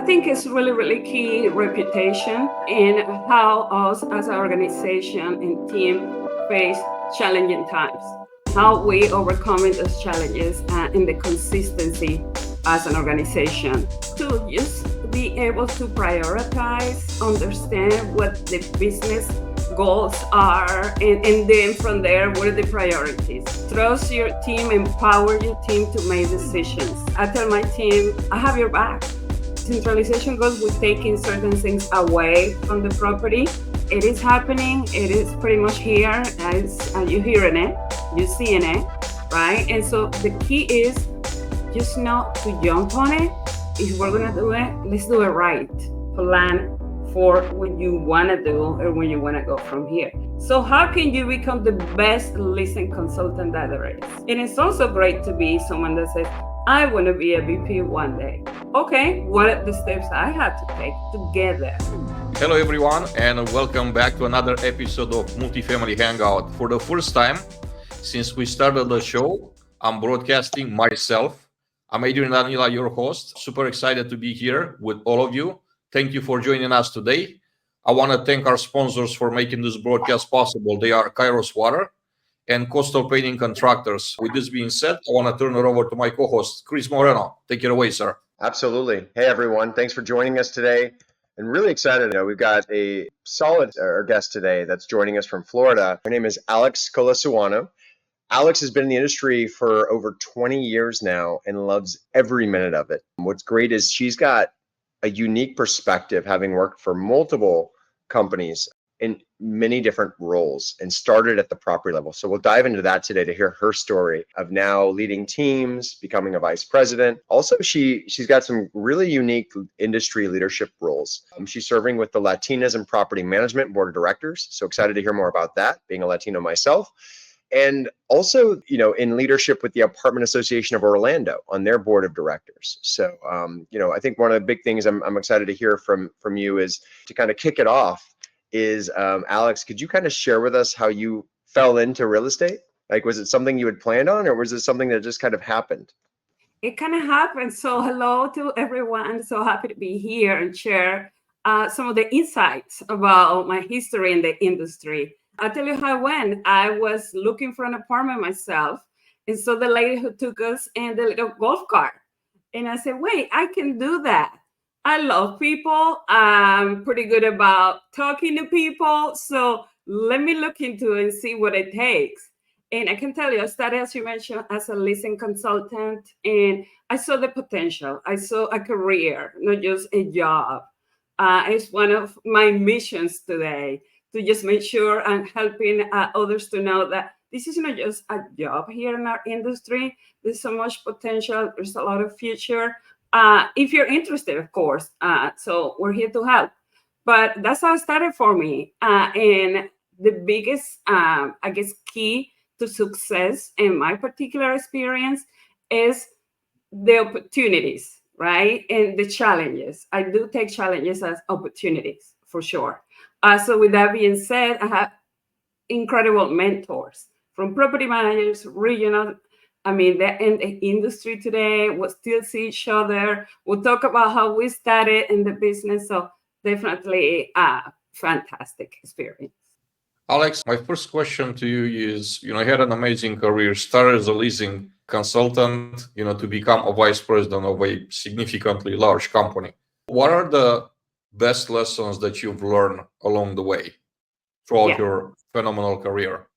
think it's really key reputation and how us as an organization and team face challenging times. How we overcoming those challenges and the consistency as an organization to just be able to prioritize, understand what the business goals are, and then from there, what are the priorities? Trust your team, empower your team to make decisions. I tell my team, I have your back. Centralization goes with taking certain things away from the property. It is happening. It is pretty much here. As you're hearing it, you're seeing it, right? And so the key is just not to jump on it. If we're gonna do it, let's do it right. Plan for what you wanna do or when you wanna go from here. So how can you become the best leasing consultant that there is? And it's also great to be someone that says, I want to be a VP one day. Okay, what are the steps I have to take to get there? Hello everyone, and welcome back to another episode of Multifamily Hangout. For the first time since we started the show, I'm broadcasting myself. I'm Adrian Danila, your host. Super excited to be here with all of you. Thank you for joining us today. I want to thank our sponsors for making this broadcast possible. They are Kairos Water and Coastal Painting Contractors. With this being said, I want to turn it over to my co-host, Chris Moreno. Take it away, sir. Absolutely. Hey, everyone. Thanks for joining us today. And really excited. We've got a solid guest today that's joining us from Florida. Her name is Alex Colasuonno. Alex has been in the industry for over 20 years now and loves every minute of it. What's great is she's got a unique perspective, having worked for multiple companies in many different roles and started at the property level. So we'll dive into that today to hear her story of now leading teams, becoming a vice president. Also, she's got some really unique industry leadership roles. She's serving with the Latinas in Property Management Board of Directors. So excited to hear more about that, being a Latino myself. And also, in leadership with the Apartment Association of Orlando on their board of directors. So, I think one of the big things I'm excited to hear from you is to kind of kick it off is, Alex, could you kind of share with us how you fell into real estate? Like, was it something you had planned on, or was it something that just kind of happened? It kind of happened. So hello to everyone. So happy to be here and share some of the insights about my history in the industry. I'll tell you how I went. I was looking for an apartment myself. And so the lady who took us in the little golf cart. And I said, wait, I can do that. I love people. I'm pretty good about talking to people. So let me look into it and see what it takes. And I can tell you, I started, as you mentioned, as a leasing consultant. And I saw the potential. I saw a career, not just a job. It's one of my missions today, to just make sure I'm helping others to know that this is not just a job here in our industry. There's so much potential. There's a lot of future. If you're interested, of course. So we're here to help. But that's how it started for me. And the biggest, key to success in my particular experience is the opportunities, right? And the challenges. I do take challenges as opportunities, for sure. So with that being said, I have incredible mentors from property managers, regional. They're in the industry today. We'll still see each other. We'll talk about how we started in the business. So definitely a fantastic experience. Alex, my first question to you is, you had an amazing career, started as a leasing consultant, to become a vice president of a significantly large company. What are the best lessons that you've learned along the way throughout your phenomenal career?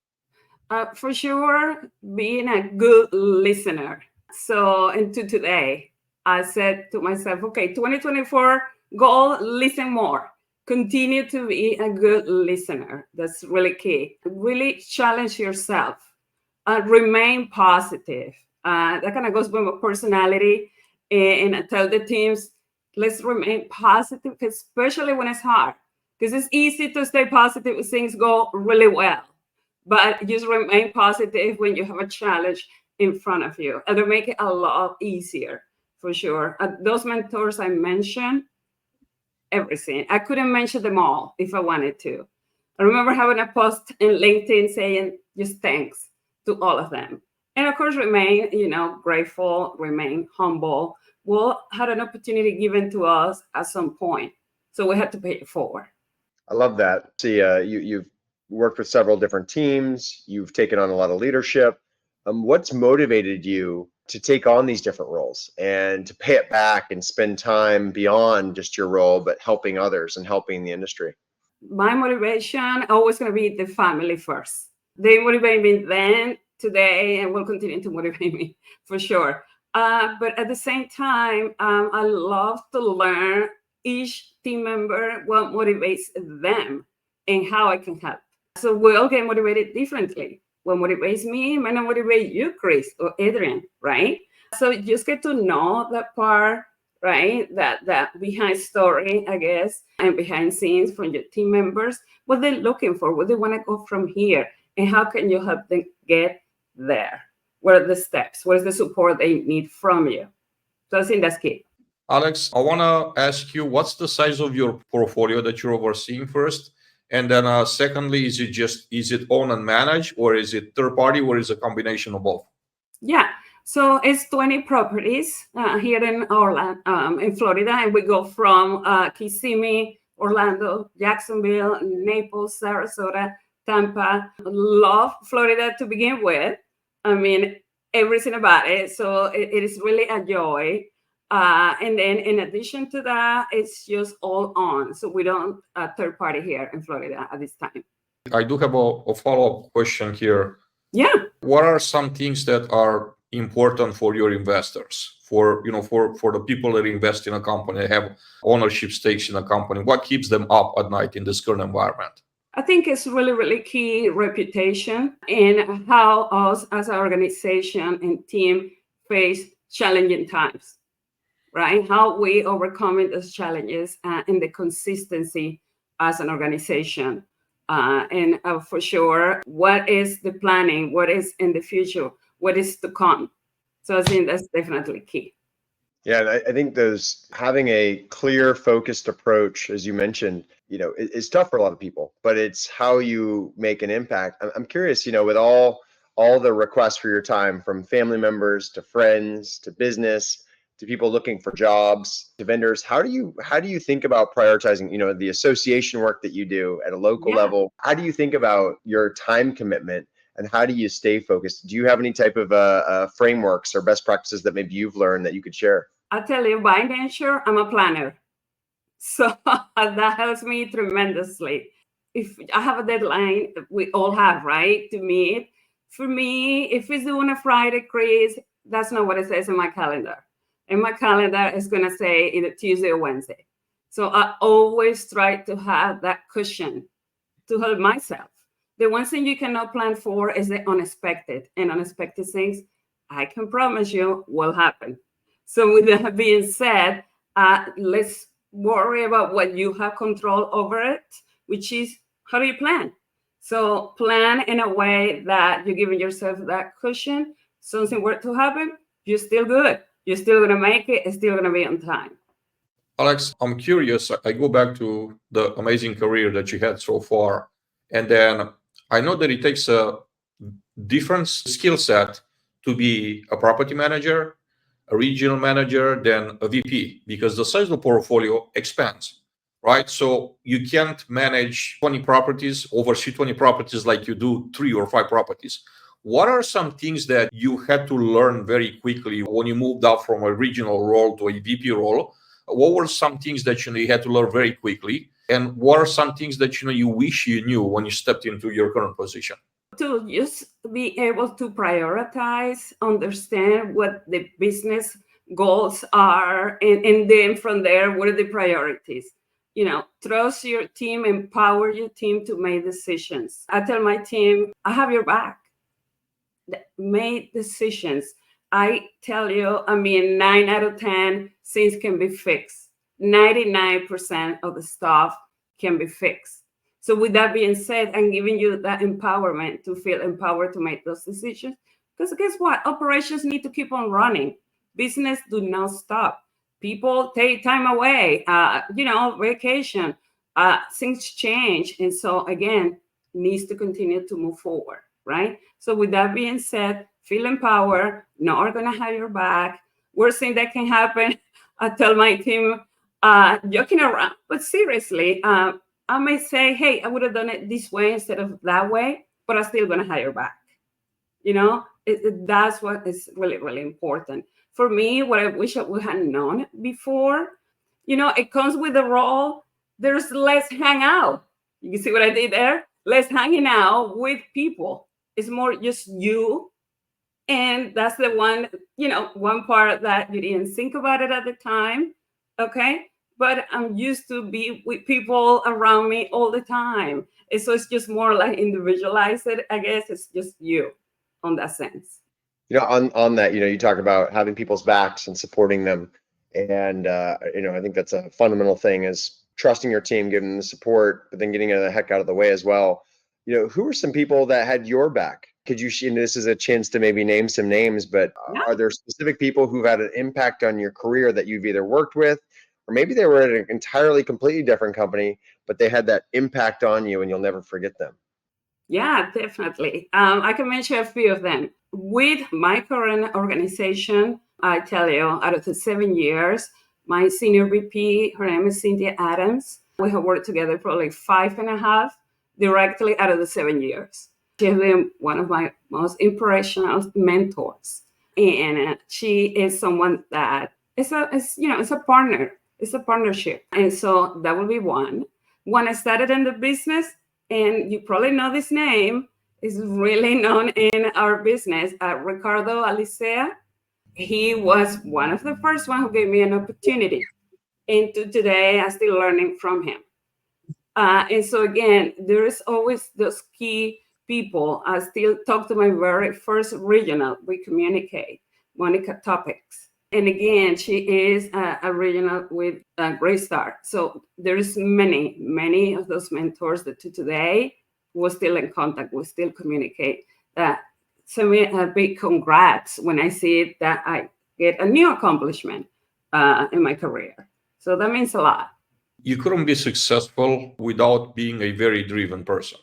For sure, being a good listener. So into today, I said to myself, okay, 2024 goal, listen more. Continue to be a good listener. That's really key. Really challenge yourself. Remain positive. That kind of goes with my personality. And I tell the teams, let's remain positive, especially when it's hard. Because it's easy to stay positive when things go really well. But just remain positive when you have a challenge in front of you. It'll make it a lot easier, for sure. Those mentors I mentioned, everything. I couldn't mention them all if I wanted to. I remember having a post in LinkedIn saying just thanks to all of them. And of course, remain, grateful, remain humble, had an opportunity given to us at some point. So we had to pay it forward. I love that. See, you've worked with several different teams. You've taken on a lot of leadership. What's motivated you to take on these different roles and to pay it back and spend time beyond just your role, but helping others and helping the industry? My motivation always going to be the family first. They motivate me then, today, and will continue to motivate me for sure. But at the same time, I love to learn each team member what motivates them and how I can help. So we all get motivated differently. What motivates me might not motivate you, Chris or Adrian, right? So you just get to know that part, right? That behind story, I guess, and behind scenes from your team members, what they're looking for, what they want to go from here, and how can you help them get there? What are the steps? What is the support they need from you? So I think that's key. Alex, I want to ask you, what's the size of your portfolio that you're overseeing first? And then secondly, is it own and manage, or is it third party, or is it a combination of both? Yeah, so it's 20 properties here in Orlando, in Florida, and we go from Kissimmee, Orlando, Jacksonville, Naples, Sarasota, Tampa. Love Florida to begin with. I mean, everything about it. So it is really a joy. And then in addition to that, it's just all on. So we don't third party here in Florida at this time. I do have a follow-up question here. Yeah. What are some things that are important for your investors, for the people that invest in a company, have ownership stakes in a company? What keeps them up at night in this current environment? I think it's really, really key reputation and how us as an organization and team face challenging times, right? How we overcoming those challenges and the consistency as an organization. And for sure, what is the planning? What is in the future? What is to come? So I think that's definitely key. Yeah, and I think having a clear, focused approach, as you mentioned, is tough for a lot of people, but it's how you make an impact. I'm curious, with all the requests for your time, from family members to friends to business to people looking for jobs to vendors, how do you think about prioritizing, the association work that you do at a local level? How do you think about your time commitment? And how do you stay focused? Do you have any type of frameworks or best practices that maybe you've learned that you could share? I'll tell you, by nature, I'm a planner. So that helps me tremendously. If I have a deadline, we all have, right, to meet. For me, if it's on a Friday, Chris, that's not what it says in my calendar. In my calendar, it's going to say either Tuesday or Wednesday. So I always try to have that cushion to help myself. The one thing you cannot plan for is the unexpected, and unexpected things, I can promise you, will happen. So with that being said, let's worry about what you have control over it, which is how do you plan? So plan in a way that you're giving yourself that cushion. Something were to happen, you're still good. You're still going to make it. It's still going to be on time. Alex, I'm curious. I go back to the amazing career that you had so far. And then I know that it takes a different skill set to be a property manager, a regional manager, than a VP, because the size of the portfolio expands, right? So you can't manage 20 properties, oversee 20 properties like you do 3 or 5 properties. What are some things that you had to learn very quickly when you moved up from a regional role to a VP role? What were some things that you had to learn very quickly? And what are some things that you wish you knew when you stepped into your current position? To just be able to prioritize, understand what the business goals are, and then from there, what are the priorities? Trust your team, empower your team to make decisions. I tell my team, I have your back. Make decisions. I tell you, 9 out of 10 things can be fixed. 99% of the stuff can be fixed. So with that being said, I'm giving you that empowerment to feel empowered to make those decisions. Because guess what? Operations need to keep on running. Business do not stop. People take time away, vacation, things change. And so again, needs to continue to move forward, right? So with that being said, feel empowered, not going to have your back, Worst thing that can happen, I tell my team, joking around, but seriously, I may say, hey, I would have done it this way instead of that way, but I'm still going to hire back. That's what is really, really important. For me, what I wish I would have known before, it comes with the role. There's less hangout. You see what I did there? Less hanging out with people. It's more just you. And that's the one part that you didn't think about it at the time. Okay. But I'm used to be with people around me all the time. And so it's just more like individualized. I guess it's just you on that sense. On that, you talk about having people's backs and supporting them. And, I think that's a fundamental thing is trusting your team, giving them the support, but then getting the heck out of the way as well. Who are some people that had your back? Could you, this is a chance to maybe name some names, but are there specific people who've had an impact on your career that you've either worked with, or maybe they were at an entirely completely different company, but they had that impact on you and you'll never forget them? Yeah, definitely. I can mention a few of them. With my current organization, I tell you, out of the 7 years, my senior VP, her name is Cynthia Adams. We have worked together for like 5.5 directly out of the 7 years. She has been one of my most inspirational mentors. And she is someone that it's a partner. It's a partnership. And so that will be one. When I started in the business, and you probably know this name, is really known in our business, Ricardo Alicea. He was one of the first one who gave me an opportunity. And to today, I'm still learning from him. And so again, there is always those key people. I still talk to my very first regional. We communicate, Monica Topics. And again, she is a regional with a great start. So there's many of those mentors that to today we're still in contact, we still communicate. That send me a big congrats when I see that I get a new accomplishment in my career. So that means a lot. You couldn't be successful without being a very driven person.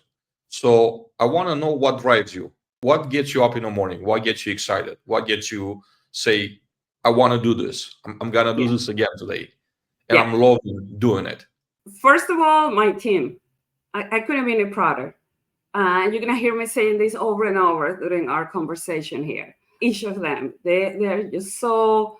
So I want to know what drives you. What gets you up in the morning? What gets you excited? What gets you say, I want to do this. I'm going to do this again today. And I'm loving doing it. First of all, my team. I couldn't be any prouder. You're going to hear me saying this over and over during our conversation here. Each of them, they're just so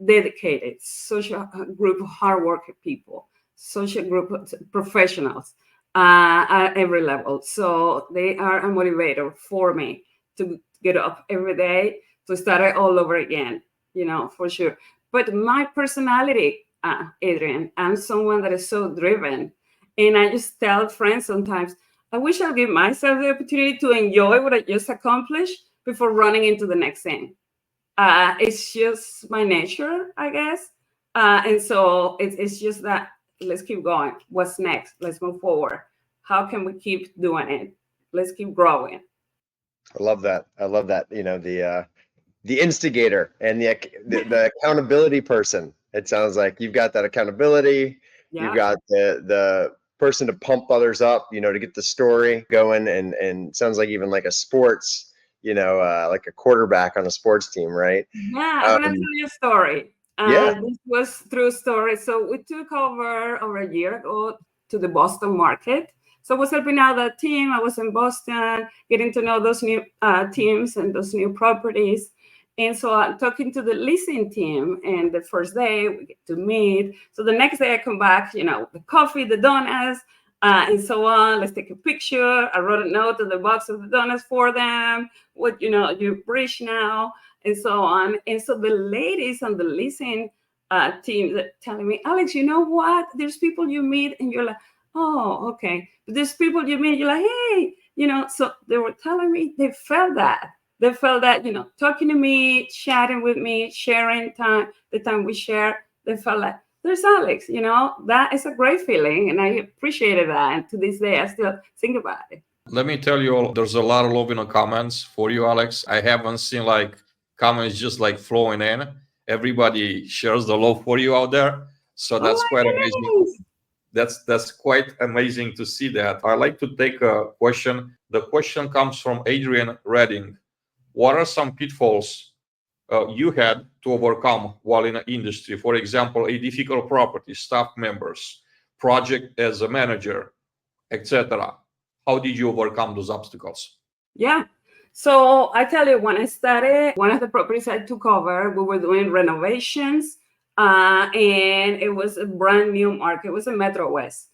dedicated, such a group of hardworking people, such a group of professionals at every level. So they are a motivator for me to get up every day, to start it all over again, for sure. But my personality, Adrian, I'm someone that is so driven. And I just tell friends sometimes, I wish I'll give myself the opportunity to enjoy what I just accomplished before running into the next thing. It's just my nature, I guess. And so it's just that, let's keep going. What's next? Let's move forward. How can we keep doing it? Let's keep growing. I love that. The instigator and the accountability person. It sounds like you've got that accountability. Yeah. You've got the person to pump others up, to get the story going, and sounds like even like a sports, like a quarterback on a sports team, right? Yeah, I want to tell you a story. This was true story. So we took over a year ago to the Boston market. So I was helping out the team. I was in Boston, getting to know those new teams and those new properties. And so I'm talking to the leasing team, and the first day we get to meet. So the next day I come back, the coffee, the donuts, and so on. Let's take a picture. I wrote a note on the box of the donuts for them. What, you're rich now, and so on. And so the ladies on the leasing team that telling me, Alex, you know what? There's people you meet, and you're like, oh, okay. But there's people you meet, you're like, hey, so they were telling me they felt that. They felt that, talking to me, chatting with me, sharing the time we share, they felt like, there's Alex, that is a great feeling. And I appreciated that. And to this day, I still think about it. Let me tell you all, there's a lot of love in the comments for you, Alex. I haven't seen comments just flowing in. Everybody shares the love for you out there. So that's quite amazing. That's quite amazing to see that. I'd like to take a question. The question comes from Adrian Redding. What are some pitfalls you had to overcome while in an industry? For example, a difficult property, staff members, project as a manager, etc. How did you overcome those obstacles? Yeah. So I tell you, when I started, one of the properties I took over, we were doing renovations, and it was a brand new market. It was a Metro West.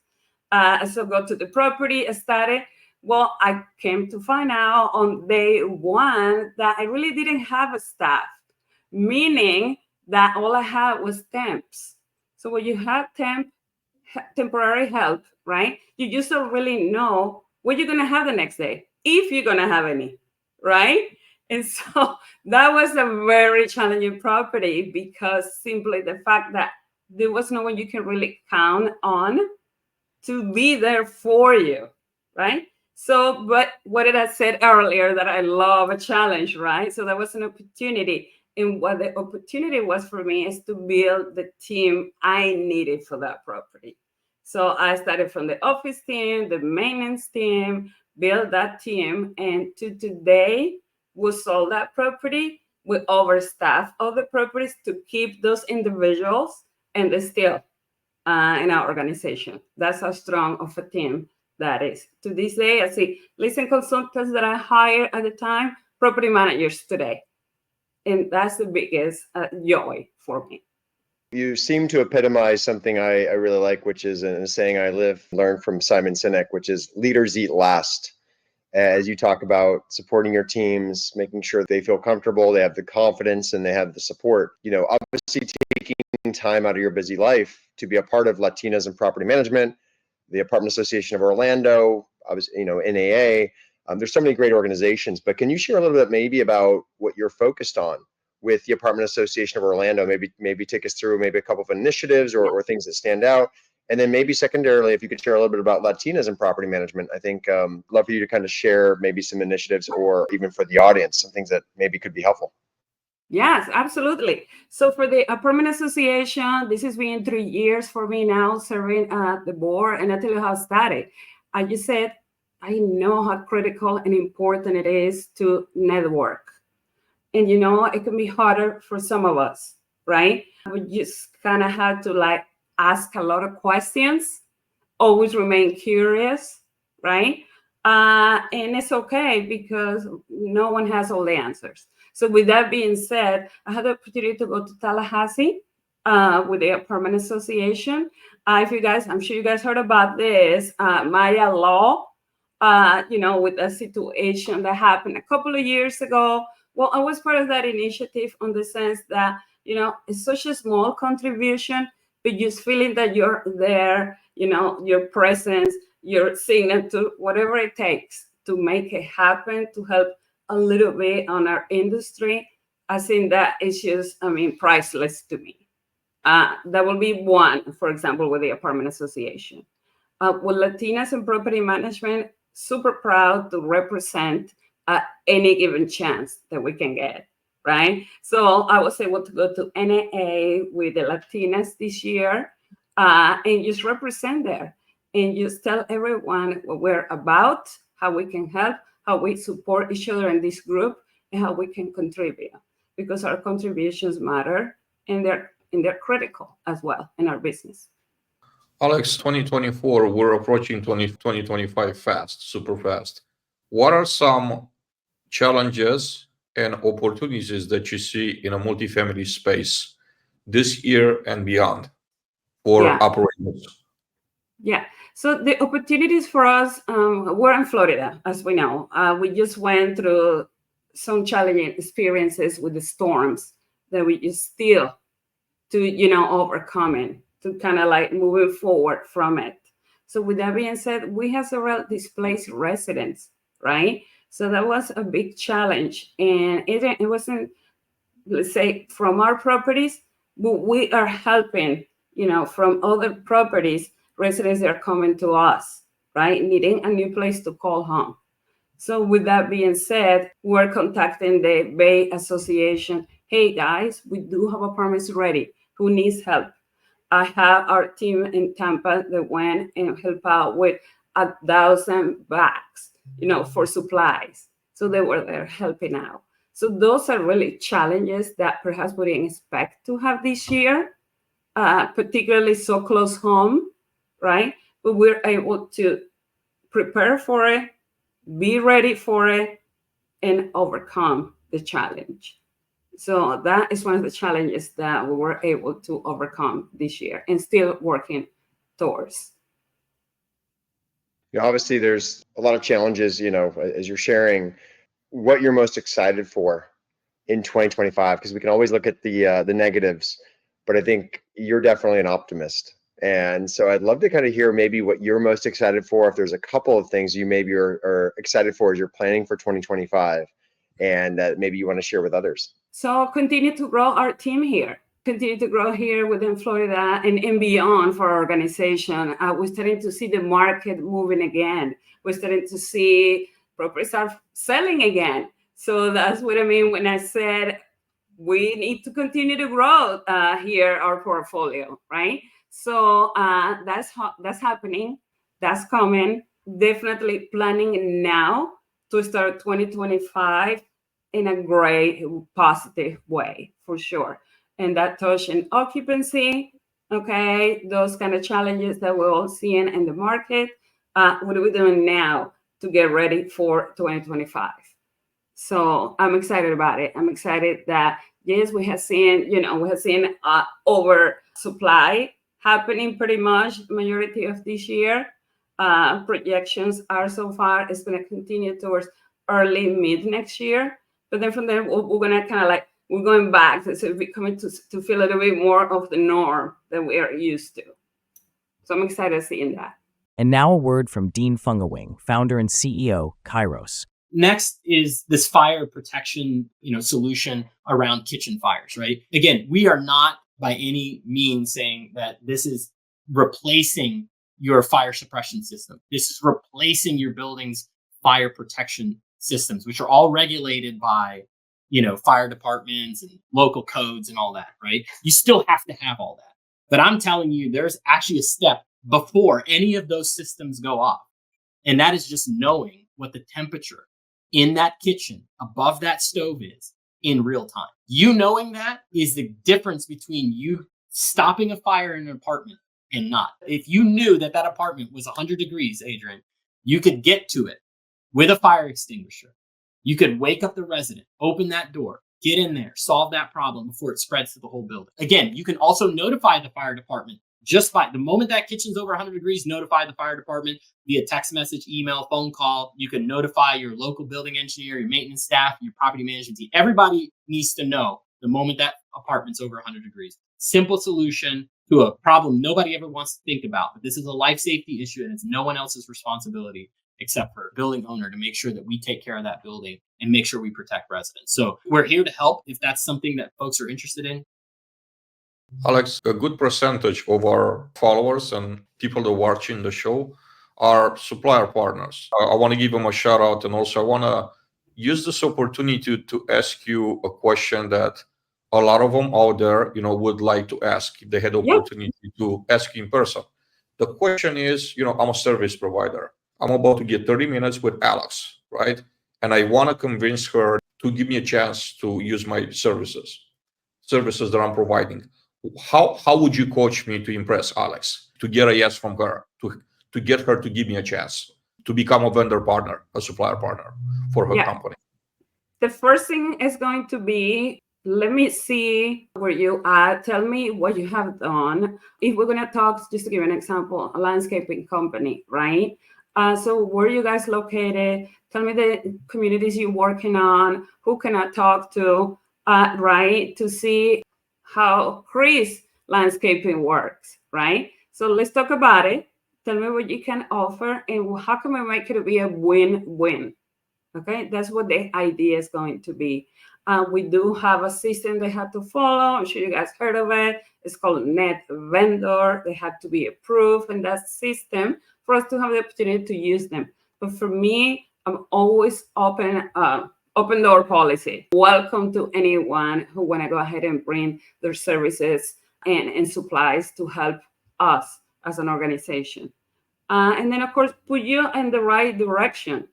So go to the property, I started. Well, I came to find out on day one that I really didn't have a staff, meaning that all I had was temps. So when you have temporary help, right? You just don't really know what you're going to have the next day, if you're going to have any, right? And so that was a very challenging property, because simply the fact that there was no one you can really count on to be there for you, right? So, but what did I said earlier, that I love a challenge, right? So that was an opportunity. And what the opportunity was for me is to build the team I needed for that property. So I started from the office team, the maintenance team, build that team. And to today, we sold that property. We overstaff all the properties to keep those individuals, and they still in our organization. That's how strong of a team that is. To this day, I see leasing consultants that I hired at the time, property managers today. And that's the biggest joy for me. You seem to epitomize something I really like, which is a saying I learned from Simon Sinek, which is leaders eat last. As you talk about supporting your teams, making sure they feel comfortable, they have the confidence, and they have the support. Obviously taking time out of your busy life to be a part of Latinas in Property Management, the Apartment Association of Orlando, obviously, NAA. There's so many great organizations, but can you share a little bit maybe about what you're focused on with the Apartment Association of Orlando? Maybe take us through maybe a couple of initiatives or things that stand out. And then maybe secondarily, if you could share a little bit about Latinas in property management. I think love for you to kind of share maybe some initiatives, or even for the audience, some things that maybe could be helpful. Yes, absolutely. So for the Apartment Association, this has been 3 years for me now, serving at the board. And I tell you how it started. I just said, I know how critical and important it is to network. And it can be harder for some of us, right? We just kind of had to ask a lot of questions, always remain curious, right? And it's okay, because no one has all the answers. So with that being said, I had the opportunity to go to Tallahassee with the Apartment Association. I'm sure you guys heard about this, Maya Law, with a situation that happened a couple of years ago. Well, I was part of that initiative on the sense that, it's such a small contribution, but just feeling that you're there, your presence, your signature, whatever it takes to make it happen, to help a little bit on our industry. I think that is just, priceless to me. That will be one, for example, with the Apartment Association. With Latinas in Property Management, super proud to represent any given chance that we can get, right? So I was able to go to NAA with the Latinas this year and just represent there and just tell everyone what we're about, how we can help, how we support each other in this group, and how we can contribute, because our contributions matter, and they're critical as well in our business. Alex, 2024, we're approaching 2025 fast, super fast. What are some challenges and opportunities that you see in a multifamily space this year and beyond for operators? Yeah. So the opportunities for us, we're in Florida, as we know. We just went through some challenging experiences with the storms that we just still to, overcoming, to kind of moving forward from it. So with that being said, we have several displaced residents, right? So that was a big challenge. And it wasn't, let's say, from our properties, but we are helping, from other properties, residents that are coming to us, right? Needing a new place to call home. So with that being said, we're contacting the Bay Association. Hey guys, we do have apartments ready. Who needs help? I have our team in Tampa that went and helped out with 1,000 bags, for supplies. So they were there helping out. So those are really challenges that perhaps we didn't expect to have this year, particularly so close home, right? But we're able to prepare for it, be ready for it, and overcome the challenge. So that is one of the challenges that we were able to overcome this year and still working towards. Obviously, there's a lot of challenges, as you're sharing what you're most excited for in 2025, because we can always look at the negatives, but I think you're definitely an optimist. And so I'd love to kind of hear maybe what you're most excited for, if there's a couple of things you maybe are excited for as you're planning for 2025 and that maybe you want to share with others. So continue to grow our team here. Continue to grow here within Florida and beyond for our organization. We're starting to see the market moving again. We're starting to see properties are selling again. So that's what I mean when I said we need to continue to grow here our portfolio, right? So that's happening. That's coming. Definitely planning now to start 2025 in a great, positive way, for sure. And that touch in occupancy, okay, those kind of challenges that we're all seeing in the market. What are we doing now to get ready for 2025? So I'm excited about it. I'm excited that, yes, we have seen oversupply happening pretty much majority of this year. Projections are so far it's going to continue towards early mid next year. But then from there, we're going to kind of like, we're going back. So we're coming to feel a little bit more of the norm that we are used to. So I'm excited seeing that. And now a word from Dean Fungawing, founder and CEO, Kairos. Next is this fire protection, solution around kitchen fires, right? Again, we are not by any means saying that this is replacing your fire suppression system. This is replacing your building's fire protection systems, which are all regulated by, fire departments and local codes and all that, right? You still have to have all that. But I'm telling you, there's actually a step before any of those systems go off. And that is just knowing what the temperature in that kitchen above that stove is in real time. You knowing that is the difference between you stopping a fire in an apartment and not. If you knew that apartment was 100 degrees, Adrian, you could get to it with a fire extinguisher. You could wake up the resident, open that door, get in there, solve that problem before it spreads to the whole building. Again, you can also notify the fire department just by the moment that kitchen's over 100 degrees, notify the fire department via text message, email, phone call. You can notify your local building engineer, your maintenance staff, your property management team. Everybody needs to know the moment that apartment's over 100 degrees. Simple solution to a problem nobody ever wants to think about. But this is a life safety issue, and it's no one else's responsibility except for a building owner to make sure that we take care of that building and make sure we protect residents. So we're here to help if that's something that folks are interested in. Alex, a good percentage of our followers and people that are watching the show are supplier partners. I want to give them a shout out, and also I want to use this opportunity to ask you a question that a lot of them out there, would like to ask if they had the opportunity to ask in person. The question is, I'm a service provider. I'm about to get 30 minutes with Alex, right? And I want to convince her to give me a chance to use my services that I'm providing. How would you coach me to impress Alex, to get a yes from her, to get her to give me a chance to become a vendor partner, a supplier partner for her company? The first thing is going to be, let me see where you are. Tell me what you have done. If we're going to talk, just to give an example, a landscaping company, right? So where are you guys located? Tell me the communities you're working on. Who can I talk to, right? To see how Chris landscaping works, right? So let's talk about it. Tell me what you can offer and how can we make it be a win-win? Okay, that's what the idea is going to be. We do have a system they have to follow. I'm sure you guys heard of it. It's called Net Vendor. They have to be approved in that system for us to have the opportunity to use them. But for me, I'm always open door policy. Welcome to anyone who want to go ahead and bring their services and supplies to help us as an organization. And then, of course, put you in the right direction.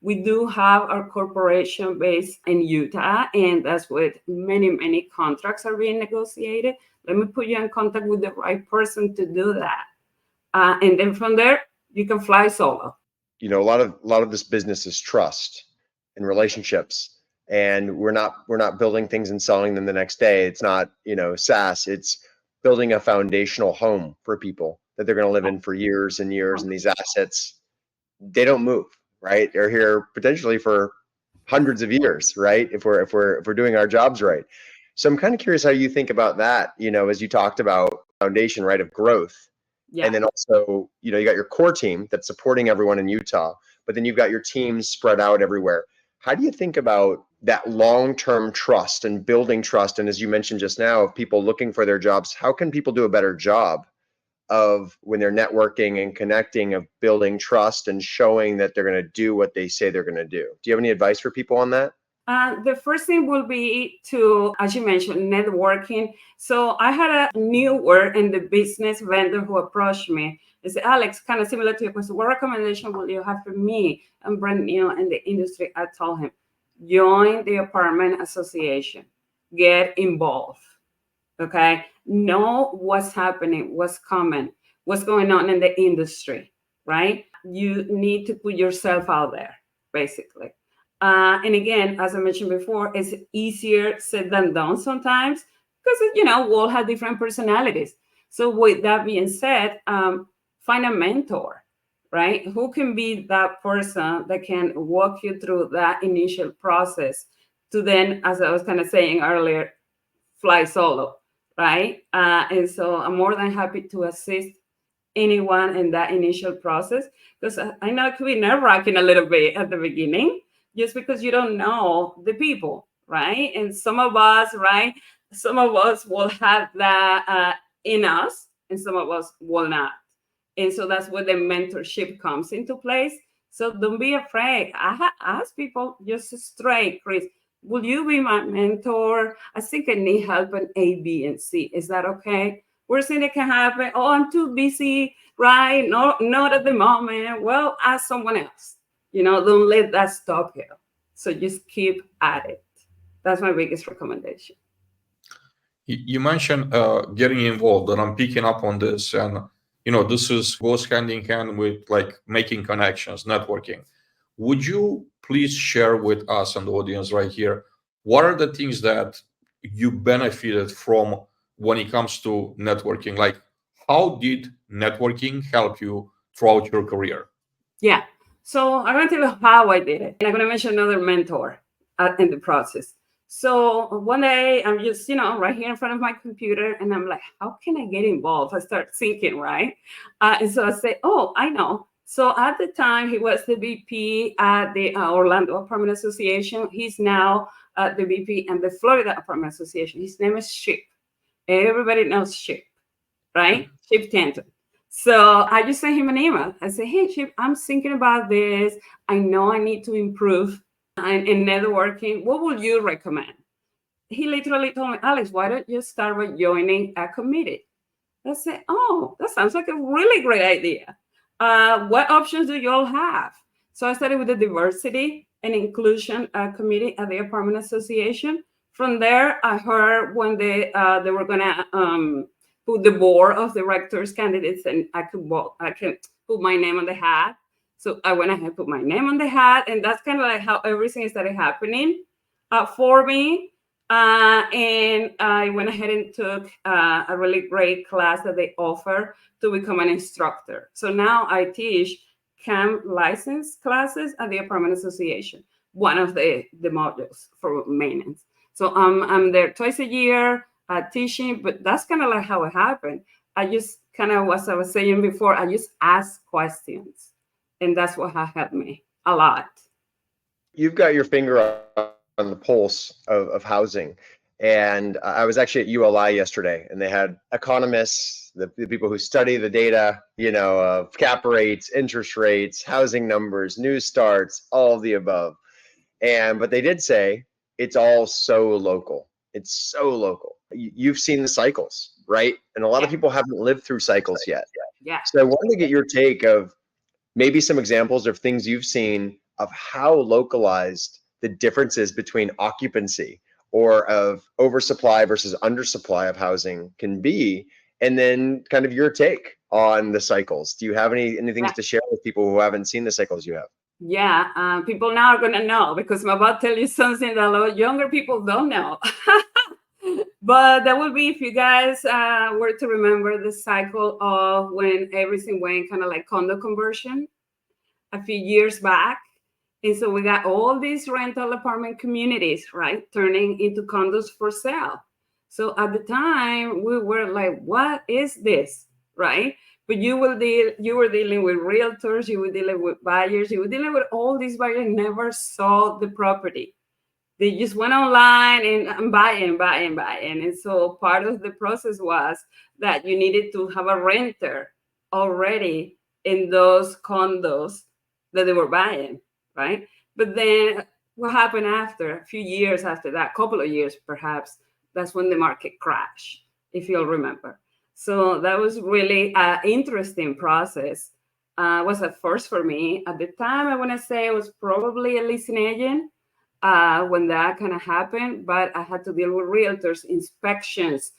We do have our corporation based in Utah, and that's what many contracts are being negotiated. Let me put you in contact with the right person to do that. And then from there, you can fly solo. A lot of this business is trust and relationships, and we're not building things and selling them the next day. It's not SaaS. It's building a foundational home for people that they're going to live in for years and years, and these assets, they don't move, right? They're here potentially for hundreds of years, right? If we're doing our jobs right. So I'm kind of curious how you think about that, as you talked about foundation, right, of growth. Yeah. And then also, you got your core team that's supporting everyone in Utah, but then you've got your teams spread out everywhere. How do you think about that long-term trust and building trust? And as you mentioned just now, of people looking for their jobs, how can people do a better job of when they're networking and connecting, of building trust and showing that they're going to do what they say they're going to do? Do you have any advice for people on that? The first thing will be to, as you mentioned, networking. So I had a newer in the business vendor who approached me. They said, Alex, kind of similar to your question, what recommendation will you have for me? I'm brand new in the industry. I told him, join the apartment association, get involved. Okay, know what's happening, what's coming, what's going on in the industry, right? You need to put yourself out there, basically. And again, as I mentioned before, it's easier said than done sometimes because, we all have different personalities. So with that being said, find a mentor, right? Who can be that person that can walk you through that initial process to then, as I was kind of saying earlier, fly solo, right? And so I'm more than happy to assist anyone in that initial process because I know it could be nerve-wracking a little bit at the beginning just because you don't know the people, right? And some of us will have that in us and some of us will not. And so that's where the mentorship comes into place. So don't be afraid. I ask people just straight, Chris, will you be my mentor? I think I need help in A, B, and C. Is that okay? Worst thing that can happen, oh, I'm too busy, right? No, not at the moment. Well, ask someone else. Don't let that stop you. So just keep at it. That's my biggest recommendation. You mentioned getting involved, and I'm picking up on this. And this goes hand in hand with like making connections, networking. Would you please share with us and the audience right here, what are the things that you benefited from when it comes to networking? Like, how did networking help you throughout your career? Yeah. So I'm going to tell you how I did it. And I'm going to mention another mentor in the process. So one day I'm just, right here in front of my computer and I'm like, how can I get involved? I start thinking, right? And so I say, oh, I know. So at the time he was the VP at the Orlando Apartment Association. He's now the VP at the Florida Apartment Association. His name is Chip. Everybody knows Chip, right? Chip Tanton. So I just sent him an email. I said, hey, Chip, I'm thinking about this. I know I need to improve in networking. What would you recommend? He literally told me, Alex, why don't you start by joining a committee? I said, oh, that sounds like a really great idea. What options do you all have? So I started with the diversity and inclusion committee at the Apartment Association. From there, I heard when they were going to put the board of directors candidates, and I could put my name on the hat. So I went ahead and put my name on the hat, and that's kind of like how everything started happening for me. And I went ahead and took a really great class that they offer to become an instructor. So now I teach CAM license classes at the Apartment Association, one of the modules for maintenance. So I'm there twice a year teaching, but that's kind of like how it happened. I just kind of, as I was saying before, I just ask questions, and that's what has helped me a lot. You've got your finger on the pulse of housing. And I was actually at ULI yesterday, and they had economists, the people who study the data, of cap rates, interest rates, housing numbers, new starts, all of the above. But they did say it's all so local. It's so local. You've seen the cycles, right? And a lot of people haven't lived through cycles yet. Yeah. So I wanted to get your take of maybe some examples of things you've seen of how localized the differences between occupancy or of oversupply versus undersupply of housing can be, and then kind of your take on the cycles. Do you have any things to share with people who haven't seen the cycles you have? Yeah, people now are going to know because I'm about to tell you something that a lot of younger people don't know. But that would be if you guys were to remember the cycle of when everything went kind of like condo conversion a few years back. And so we got all these rental apartment communities, right, turning into condos for sale. So at the time, we were like, what is this, right? But you were dealing with realtors, you were dealing with buyers, you were dealing with all these buyers never saw the property. They just went online and buying. And so part of the process was that you needed to have a renter already in those condos that they were buying, right? But then what happened after a few years after that, couple of years perhaps, that's when the market crashed, if you'll remember. So that was really an interesting process. It was a first for me. At the time, I want to say I was probably a leasing agent when that kind of happened, but I had to deal with realtors, inspections,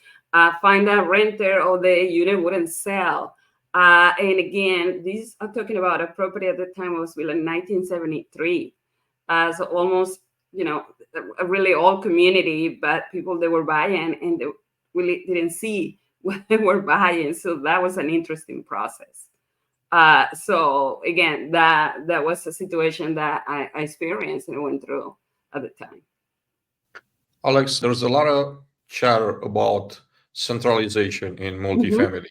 find a renter or the unit wouldn't sell. And again, these are talking about a property at the time was built in 1973. So almost, a really old community, but people they were buying and they really didn't see what they were buying. So that was an interesting process. So again, that was a situation that I experienced and went through at the time. Alex, there's a lot of chatter about centralization in multifamily.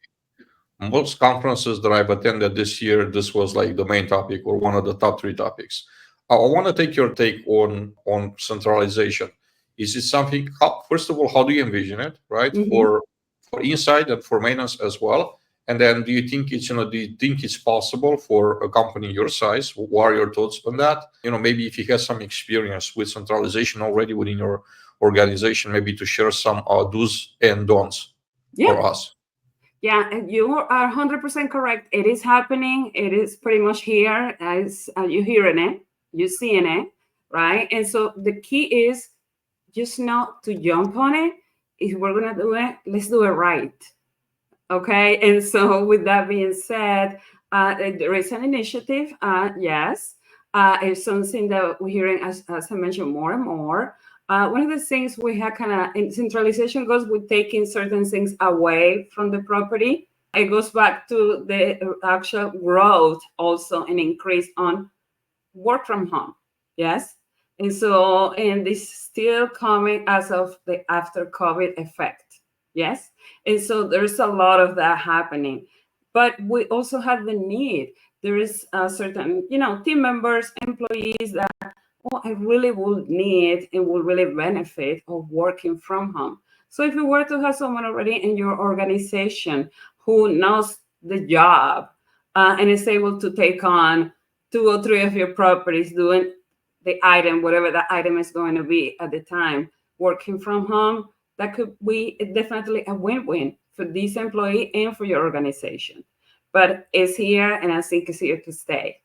Most conferences that I've attended this year, this was like the main topic or one of the top 3 topics. I want to take your take on centralization. Is it something? First of all, how do you envision it, right? For inside and for maintenance as well. And then, do you think it's possible for a company your size? What are your thoughts on that? Maybe if you have some experience with centralization already within your organization, maybe to share some do's and don'ts for us. Yeah, and you are 100% correct. It is happening. It is pretty much here as you're hearing it, you're seeing it, right? And so the key is just not to jump on it. If we're going to do it, let's do it right. Okay. And so with that being said, there is an initiative. Yes. It's something that we're hearing, as I mentioned, more and more. One of the things we have kind of in centralization goes with taking certain things away from the property. It goes back to the actual growth also an increase on work from home. Yes. And so, and this is still coming as of the after COVID effect. Yes. And so there's a lot of that happening. But we also have the need. There is a certain, team members, employees that, I really would need and will really benefit of working from home. So if you were to have someone already in your organization who knows the job and is able to take on 2 or 3 of your properties doing the item, whatever that item is going to be at the time, working from home, that could be definitely a win-win for this employee and for your organization. But it's here, and I think it's here to stay.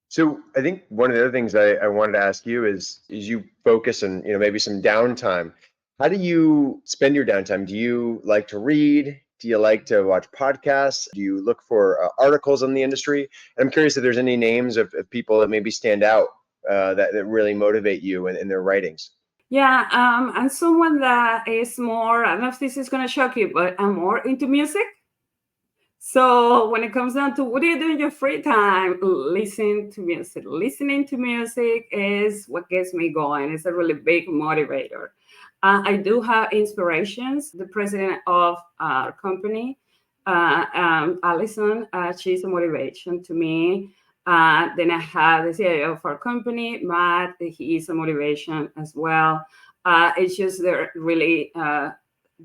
So I think one of the other things I wanted to ask you is you focus on, maybe some downtime. How do you spend your downtime? Do you like to read? Do you like to watch podcasts? Do you look for articles on the industry? And I'm curious if there's any names of people that maybe stand out that really motivate you in their writings. Yeah, I'm someone that is more, I don't know if this is going to shock you, but I'm more into music. So when it comes down to what do you do in your free time, listen to music. Listening to music is what gets me going. It's a really big motivator. I do have inspirations. The president of our company, Allison, she's a motivation to me. Then I have the CEO of our company, Matt. He is a motivation as well. It's just they're really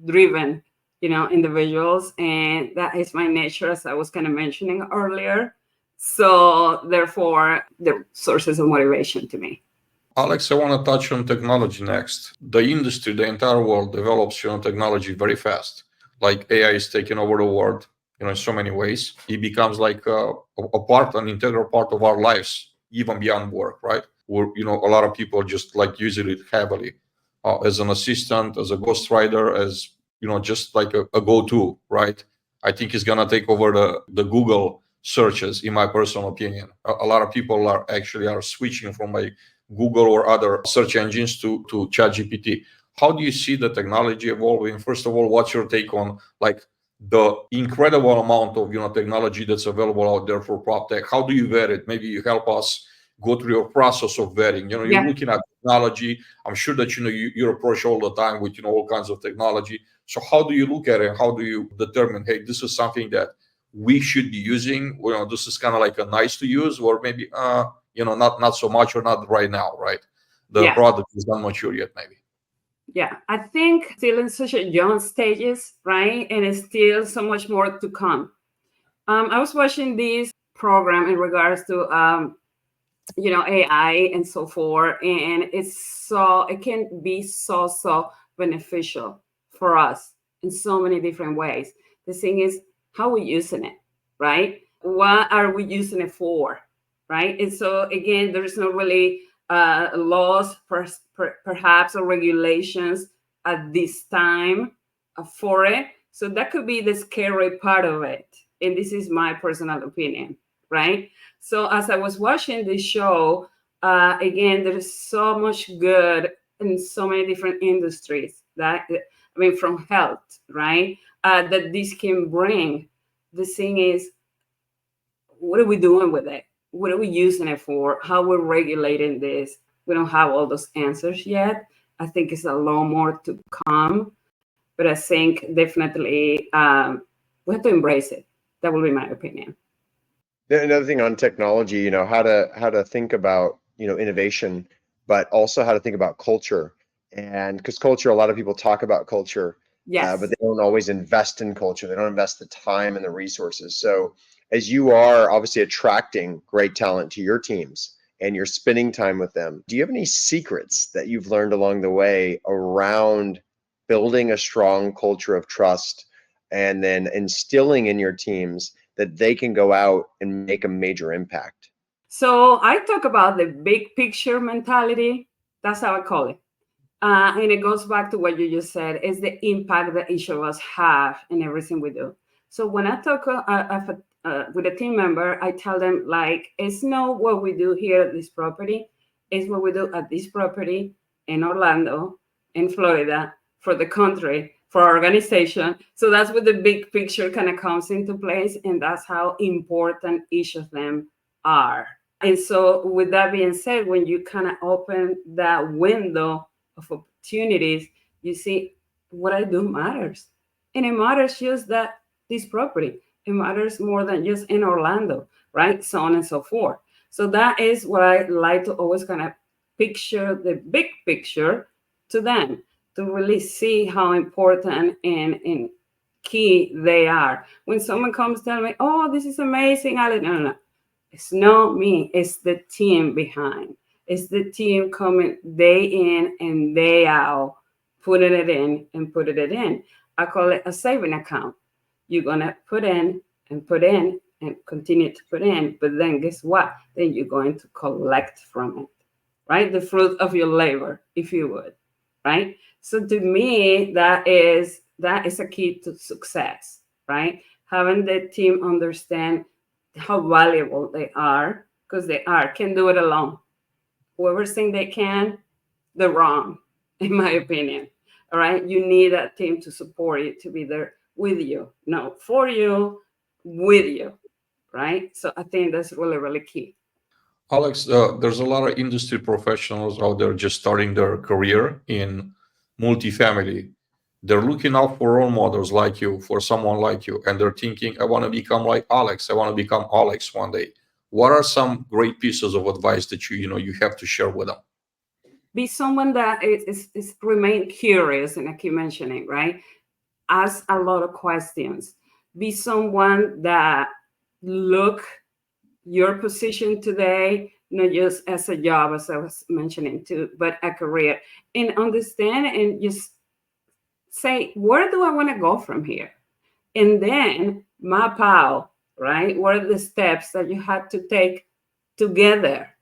driven, individuals, and that is my nature, as I was kind of mentioning earlier. So therefore, they're sources of motivation to me. Alex, I want to touch on technology next. The industry, the entire world develops technology very fast. Like AI is taking over the world, in so many ways. It becomes like an integral part of our lives even beyond work, right? Where a lot of people just like using it heavily as an assistant, as a ghostwriter, as just like a go-to, right? I think it's gonna take over the Google searches, in my personal opinion. A lot of people are switching from like Google or other search engines to ChatGPT. How do you see the technology evolving? First of all, what's your take on like the incredible amount of technology that's available out there for prop tech? How do you vet it? Maybe you help us go through your process of vetting. You're Yeah. looking at technology. I'm sure that you approach all the time with all kinds of technology. So how do you look at it? How do you determine, hey, this is something that we should be using? This is kind of like a nice to use, or maybe not so much, or not right now, right? The Yeah. product is not mature yet, maybe. Yeah, I think still in such a young stages, right? And it's still so much more to come. I was watching this program in regards to AI and so forth, and it can be so beneficial for us in so many different ways. The thing is how we're using it, right? What are we using it for, right? And so again, there's no really laws perhaps or regulations at this time for it. So that could be the scary part of it. And this is my personal opinion, right? So as I was watching this show, again, there is so much good in so many different industries from health, right? That this can bring. The thing is, what are we doing with it? What are we using it for? How we're regulating this? We don't have all those answers yet. I think it's a lot more to come, but I think definitely we have to embrace it. That will be my opinion. Another thing on technology, how to think about, innovation, but also how to think about culture. And because culture, a lot of people talk about culture, Yes. but they don't always invest in culture. They don't invest the time and the resources. So as you are obviously attracting great talent to your teams and you're spending time with them, do you have any secrets that you've learned along the way around building a strong culture of trust and then instilling in your teams that they can go out and make a major impact? So I talk about the big picture mentality. That's how I call it. And it goes back to what you just said, is the impact that each of us have in everything we do. So when I talk with a team member, I tell them, like, it's not what we do here at this property. It's what we do at this property in Orlando, in Florida, for the country, for our organization. So that's where the big picture kind of comes into place. And that's how important each of them are. And so with that being said, when you kind of open that window of opportunities, you see what I do matters. And it matters just that this property, it matters more than just in Orlando, right? So on and so forth. So that is what I like to always kind of picture the big picture to them, to really see how important and key they are. When someone comes telling me, oh, this is amazing, Alex, no. It's not me, it's the team behind. It's the team coming day in and day out, putting it in and putting it in. I call it a saving account. You're going to put in and continue to put in. But then guess what? Then you're going to collect from it, right? The fruit of your labor, if you would, right? So to me, that is a key to success, right? Having the team understand how valuable they are, because they can do it alone. Whoever thinks they can, they're wrong, in my opinion. All right. You need that team to support you, to be there with you, not for you, with you. Right. So I think that's really, really key. Alex, there's a lot of industry professionals out there just starting their career in multifamily. They're looking out for role models like you, for someone like you, and they're thinking, I want to become like Alex. I want to become Alex one day. What are some great pieces of advice that you have to share with them? Be someone that is remain curious, and I keep mentioning, right? Ask a lot of questions. Be someone that look your position today, not just as a job, as I was mentioning too, but a career, and understand and just say, where do I want to go from here? And then map out, right? What are the steps that you have to take together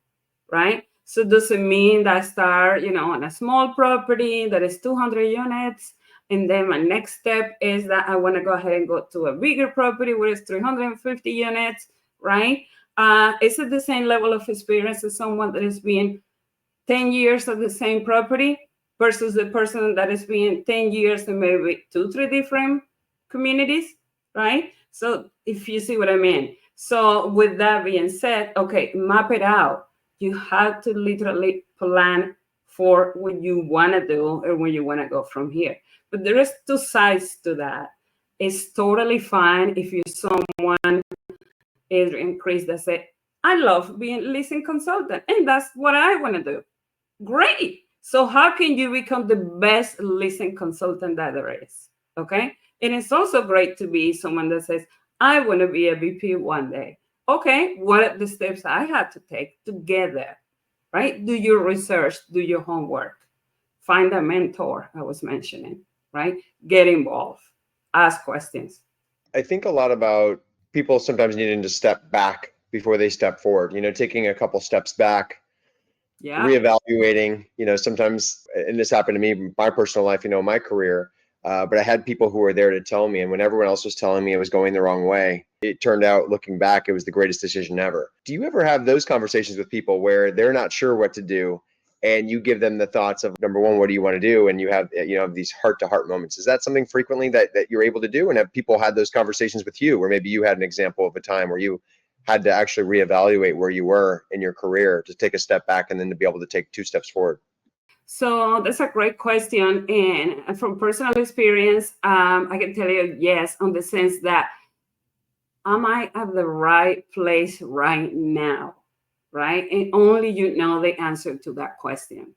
right? So does it mean that I start, on a small property that is 200 units, and then my next step is that I want to go ahead and go to a bigger property where it's 350 units, right? Is it the same level of experience as someone that has been 10 years of the same property versus the person that has been 10 years in maybe 2, 3 different communities, right? So if you see what I mean. So with that being said, okay, map it out. You have to literally plan for what you want to do or where you want to go from here. But there is two sides to that. It's totally fine if you're someone, Adrian, Chris, that say, I love being a leasing consultant and that's what I want to do. Great. So how can you become the best leasing consultant that there is? Okay. And it's also great to be someone that says, I want to be a VP one day. Okay. What are the steps I had to take to get there? Right? Do your research, do your homework, find a mentor I was mentioning, right? Get involved, ask questions. I think a lot about people sometimes needing to step back before they step forward, taking a couple steps back, Yeah. reevaluating, sometimes, and this happened to me in my personal life, my career, but I had people who were there to tell me, and when everyone else was telling me it was going the wrong way, it turned out, looking back, it was the greatest decision ever. Do you ever have those conversations with people where they're not sure what to do, and you give them the thoughts of, number one, what do you want to do? And you have, these heart-to-heart moments. Is that something frequently that you're able to do? And have people had those conversations with you, or maybe you had an example of a time where you had to actually reevaluate where you were in your career to take a step back and then to be able to take 2 steps forward? So that's a great question. And from personal experience, I can tell you yes, on the sense that am I at the right place right now? Right? And only you know the answer to that question.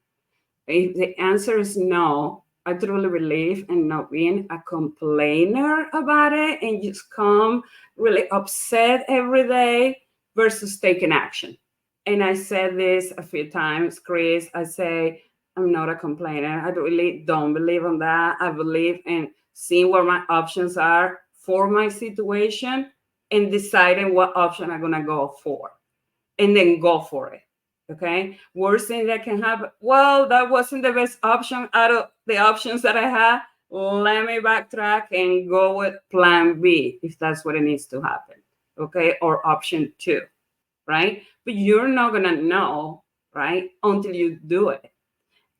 If the answer is no, I truly believe in not being a complainer about it and just come really upset every day versus taking action. And I said this a few times, Chris. I say, I'm not a complainer. I really don't believe in that. I believe in seeing what my options are for my situation and deciding what option I'm going to go for and then go for it. Okay. Worst thing that can happen. Well, that wasn't the best option out of the options that I had. Let me backtrack and go with plan B if that's what it needs to happen. Okay. Or option 2. Right. But you're not going to know, right, until you do it.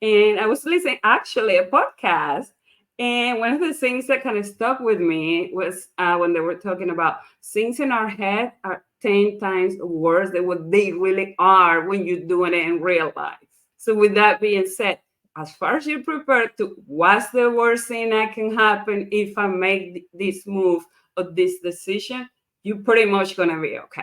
And I was listening actually a podcast. And one of the things that kind of stuck with me was when they were talking about things in our head are 10 times worse than what they really are when you're doing it in real life. So with that being said, as far as you're prepared to, what's the worst thing that can happen if I make this move or this decision, you're pretty much going to be okay.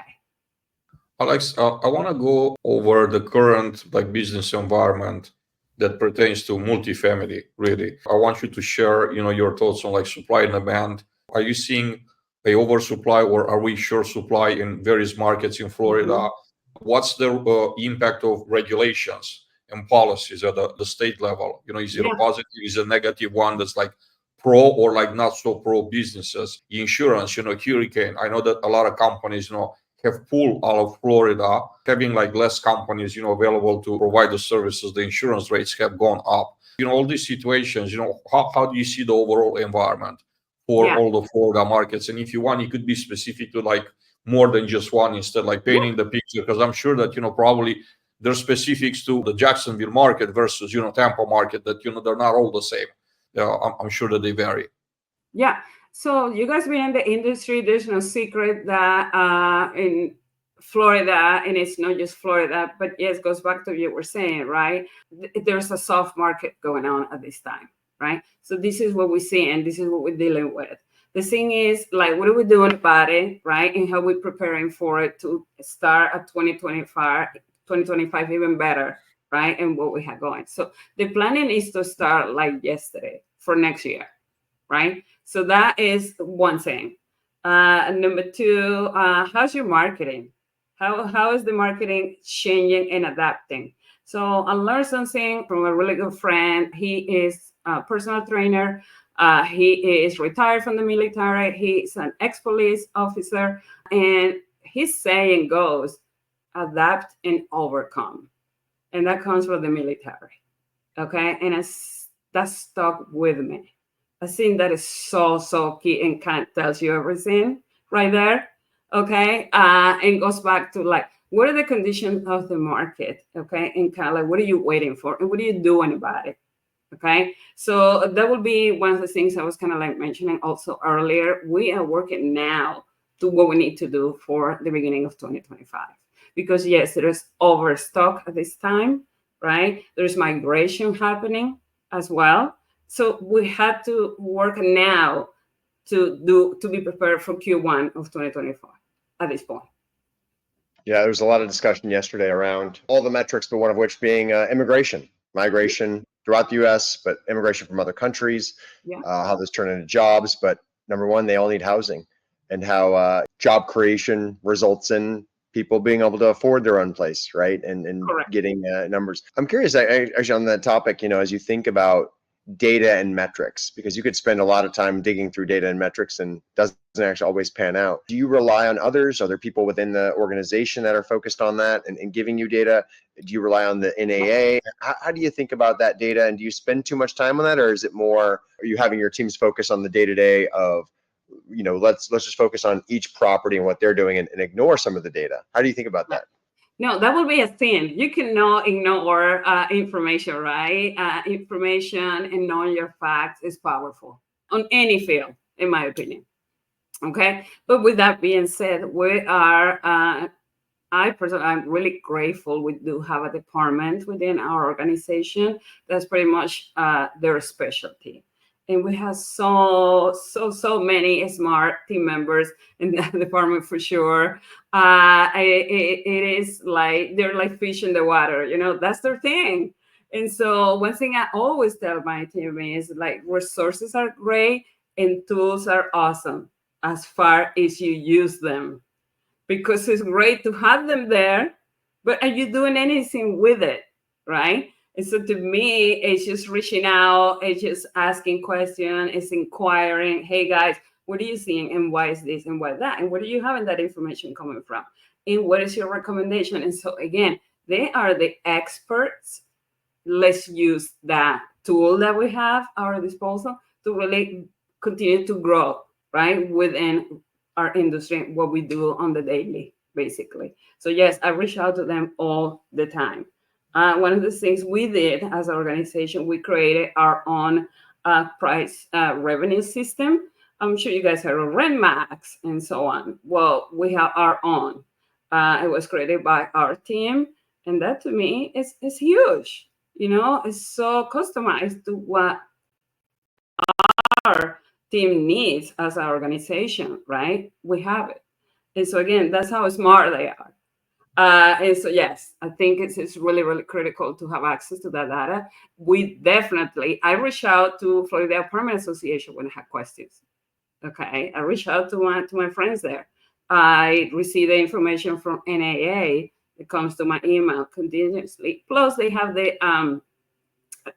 Alex, I want to go over the current business environment that pertains to multifamily. Really, I want you to share, your thoughts on supply and demand. Are you seeing a oversupply, or are we short supply in various markets in Florida? Mm-hmm. What's the impact of regulations and policies at the state level? Is it a positive? Is it a negative one that's pro or not so pro businesses? Insurance, hurricane. I know that a lot of companies, have pulled out of Florida, having less companies, available to provide the services. The insurance rates have gone up. All these situations, how do you see the overall environment for all the Florida markets? And if you want, you could be specific to more than just one, instead painting the picture, because I'm sure that, probably there's specifics to the Jacksonville market versus, Tampa market that, they're not all the same. I'm sure that they vary. Yeah. So you guys been in the industry, there's no secret that in Florida, and it's not just Florida, but yes, goes back to what you were saying, right? There's a soft market going on at this time, right? So this is what we see and this is what we're dealing with. The thing is, what are we doing about it, right? And how we're preparing for it to start at 2025 even better, right? And what we have going. So the planning is to start yesterday for next year, right? So that is one thing. Number 2, how's your marketing? How is the marketing changing and adapting? So I learned something from a really good friend. He is a personal trainer. He is retired from the military. He's an ex-police officer. And his saying goes, adapt and overcome. and that comes from the military. Okay, and that stuck with me. I think that is so key and kind of tells you everything right there. Okay, and goes back to like what are the conditions of the market? Okay, and kind of like what are you waiting for, and what are you doing about it? Okay, so that would be one of the things I was kind of like mentioning also earlier. We are working now to what we need to do for the beginning of 2025, because yes, there is overstock at this time, right? There's migration happening as well. So we had to work now to be prepared for Q1 of 2024 at this point. Yeah, there was a lot of discussion yesterday around all the metrics, but one of which being immigration, migration throughout the U.S., but immigration from other countries, Yeah. how this turned into jobs. But number one, they all need housing, and how job creation results in people being able to afford their own place, right? And Correct. getting numbers. I'm curious, actually, on that topic, as you think about data and metrics, because you could spend a lot of time digging through data and metrics and doesn't actually always pan out. Do you rely on others? Are there people within the organization that are focused on that and giving you data? Do you rely on the NAA? How do you think about that data? And do you spend too much time on that? Or is it more, are you having your teams focus on the day-to-day of, let's just focus on each property and what they're doing and ignore some of the data? How do you think about that? No, that would be a sin. You cannot ignore information, right? Information and knowing your facts is powerful on any field, in my opinion. Okay, but with that being said, we are. I personally, I'm really grateful. We do have a department within our organization that's pretty much their specialty. And we have so many smart team members in that department for sure. It is like they're like fish in the water, that's their thing. And so one thing I always tell my team is like resources are great and tools are awesome as far as you use them, because it's great to have them there, but are you doing anything with it, right? And so to me, it's just reaching out, it's just asking questions, it's inquiring, hey guys, what are you seeing and why is this and why that? And where are you having that information coming from? And what is your recommendation? And so again, they are the experts. Let's use that tool that we have at our disposal to really continue to grow, right, within our industry, what we do on the daily, basically. So yes, I reach out to them all the time. One of the things we did as an organization, we created our own price revenue system. I'm sure you guys heard of RentMax and so on. Well, we have our own. It was created by our team, and that to me is huge. It's so customized to what our team needs as an organization, right? We have it. And so again, that's how smart they are. And so, yes, I think it's really, really critical to have access to that data. I reach out to Florida Apartment Association when I have questions. Okay. I reach out to my friends there. I receive the information from NAA. It comes to my email continuously. Plus, they have the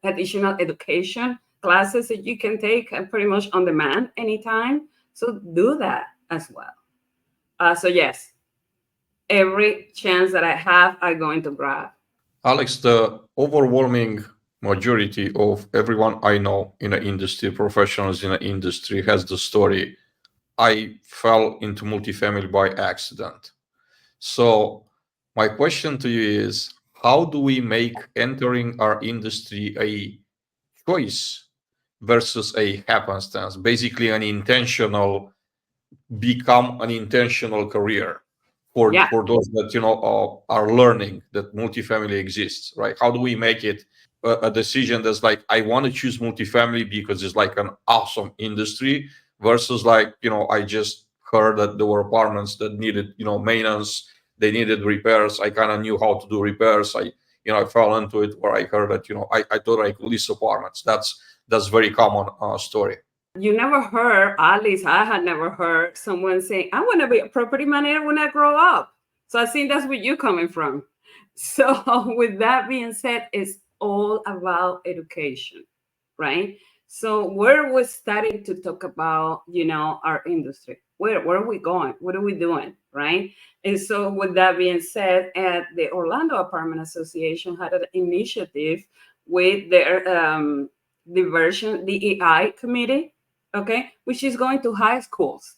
additional education classes that you can take pretty much on demand anytime. So do that as well. So yes, every chance that I have, I'm going to grab. Alex, the overwhelming majority of everyone I know in the industry, professionals in the industry, has the story, I fell into multifamily by accident. So my question to you is, how do we make entering our industry a choice versus a happenstance, basically become an intentional career for those that are learning that multifamily exists, right? How do we make it a decision that's like, I want to choose multifamily because it's like an awesome industry, versus like, I just heard that there were apartments that needed maintenance, they needed repairs, I kind of knew how to do repairs, I fell into it, where I heard that I thought I could lease apartments. That's very common story. You never heard, at least I had never heard someone saying, I want to be a property manager when I grow up. So I think that's where you're coming from. So with that being said, it's all about education, right? So where we're starting to talk about, our industry, where are we going? What are we doing, right? And so with that being said, the Orlando Apartment Association had an initiative with their diversion DEI committee, okay, which is going to high schools,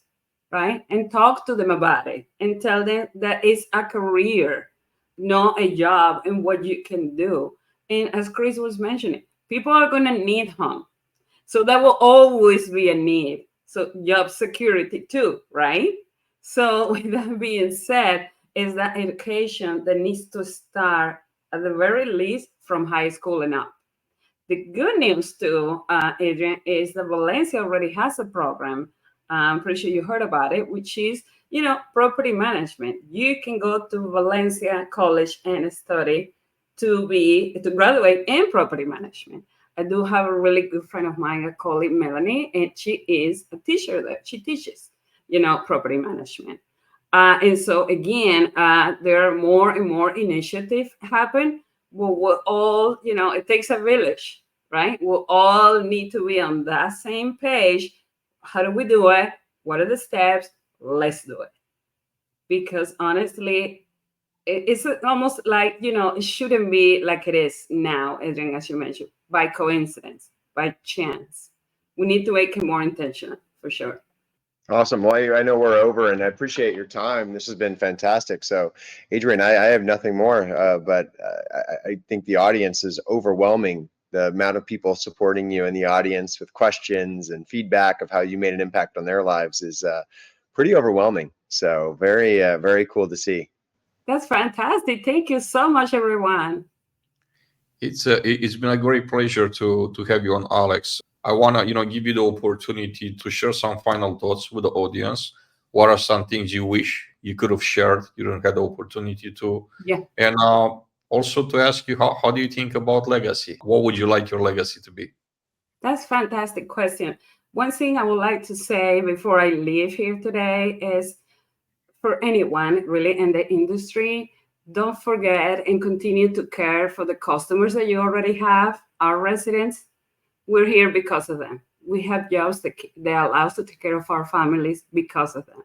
right, and talk to them about it and tell them that it's a career, not a job, and what you can do. And as Chris was mentioning, people are going to need home, so that will always be a need. So job security too, right? So with that being said, is that education that needs to start at the very least from high school and up. The good news too, Adrian, is that Valencia already has a program. I'm pretty sure you heard about it, which is, property management. You can go to Valencia College and study to graduate in property management. I do have a really good friend of mine, I call it Melanie, and she is a teacher there. She teaches, property management. And so again, there are more and more initiatives happen. We'll all, it takes a village, right? We'll all need to be on that same page. How do we do it? What are the steps? Let's do it. Because honestly, it's almost like, it shouldn't be like it is now, Adrian, as you mentioned, by coincidence, by chance. We need to make it more intentional, for sure. Awesome. Well, I know we're over, and I appreciate your time. This has been fantastic. So, Adrian, I have nothing more, but I think the audience is overwhelming. The amount of people supporting you in the audience with questions and feedback of how you made an impact on their lives is pretty overwhelming. So, very cool to see. That's fantastic. Thank you so much, everyone. It's been a great pleasure to have you on, Alex. I want to give you the opportunity to share some final thoughts with the audience. What are some things you wish you could have shared, you didn't have the opportunity to? Yeah. And also to ask you, how do you think about legacy? What would you like your legacy to be? That's a fantastic question. One thing I would like to say before I leave here today is, for anyone really in the industry, don't forget and continue to care for the customers that you already have, our residents. We're here because of them. We have jobs that allow us to take care of our families because of them.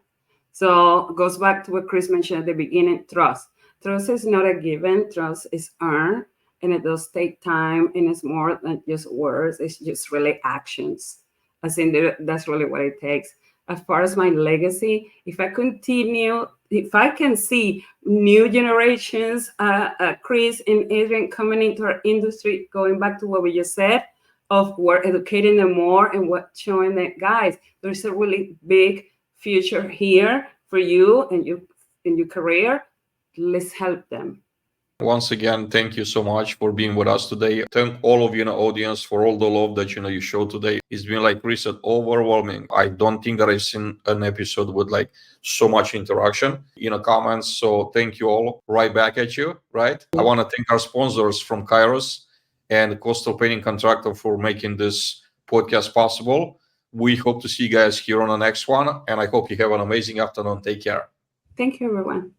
So it goes back to what Chris mentioned at the beginning, trust. Trust is not a given, trust is earned, and it does take time, and it's more than just words, it's just really actions. I think that's really what it takes. As far as my legacy, if I can see new generations, Chris and Adrian coming into our industry, going back to what we just said, of we're educating them more and what showing them, guys, there's a really big future here for you and you in your career. Let's help them. Once again, thank you so much for being with us today. Thank all of you in the audience for all the love that you showed today. It's been, like Chris said, overwhelming. I don't think that I've seen an episode with like so much interaction in the comments. So thank you all. Right back at you, right? I want to thank our sponsors from Kairos and Coastal Painting Contractor for making this podcast possible. We hope to see you guys here on the next one, and I hope you have an amazing afternoon. Take care. Thank you, everyone.